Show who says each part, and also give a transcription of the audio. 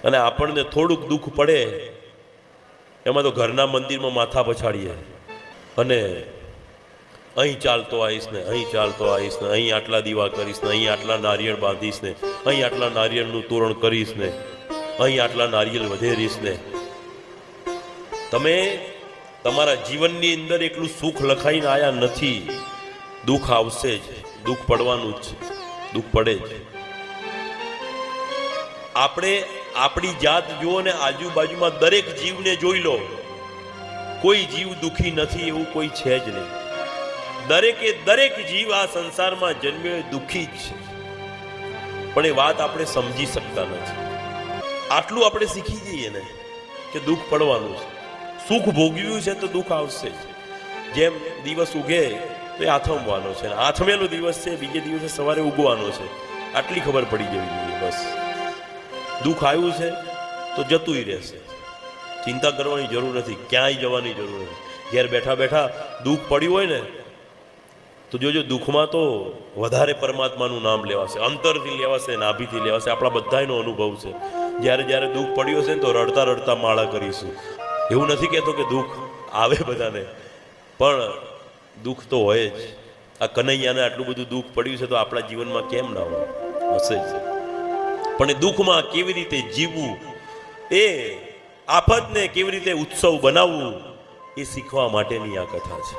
Speaker 1: અને આપણને થોડુંક દુઃખ પડે એમાં તો ઘરના મંદિરમાં માથા પછાડીએ અને અહીં ચાલતો આવીશ ને, અહીં ચાલતો આવીશ ને, અહીં આટલા દીવા કરીશ ને, અહીં આટલા નારિયેળ બાંધીશ ને, અહીં આટલા નારિયેળનું તોરણ કરીશ ને, અહીં આટલા નારિયેળ વધેરીશ ને. તમે તમારા જીવનની અંદર એટલું સુખ લખાઈને આયા નથી. દુઃખ આવશે જ, દુઃખ પડવાનું જ છે, દુઃખ પડે જ. આપણે આપણી જાત જુઓ ને આજુબાજુમાં દરેક જીવને જોઈ લો, કોઈ જીવ દુઃખી નથી એવું કોઈ છે જ નહીં. દરેક જીવ આ સંસારમાં જન્મ્યો દુઃખી જ છે, પણ એ વાત આપણે સમજી શકતા નથી. આટલું આપણે શીખી જઈએ ને કે દુઃખ પડવાનું છે, સુખ ભોગવ્યું છે તો દુઃખ આવશે. જેમ દિવસ ઉગે તો એ આથમવાનો છે, આથમેલો દિવસ છે બીજે દિવસે સવારે ઉગવાનો છે, આટલી ખબર પડી જવી જોઈએ. બસ દુઃખ આવ્યું છે તો જતું રહેશે, ચિંતા કરવાની જરૂર નથી, ક્યાંય જવાની જરૂર નથી. ઘેર બેઠા બેઠા દુઃખ પડ્યું હોય ને તો જોજો દુઃખમાં તો વધારે પરમાત્માનું નામ લેવાશે, અંતરથી લેવાશે, નાભીથી લેવાશે. આપણા બધાનો અનુભવ છે. જ્યારે જ્યારે દુઃખ પડ્યું હશે ને તો રડતા રડતા માળા કરીશું. એવું નથી કહેતો કે દુઃખ આવે બધાને, પણ દુઃખ તો હોય જ. આ કનૈયાને આટલું બધું દુઃખ પડ્યું છે તો આપણા જીવનમાં કેમ ના હોય? હશે જ. પણ એ દુઃખમાં કેવી રીતે જીવવું, એ આફતને કેવી રીતે ઉત્સવ બનાવવું, એ શીખવા માટેની આ કથા છે.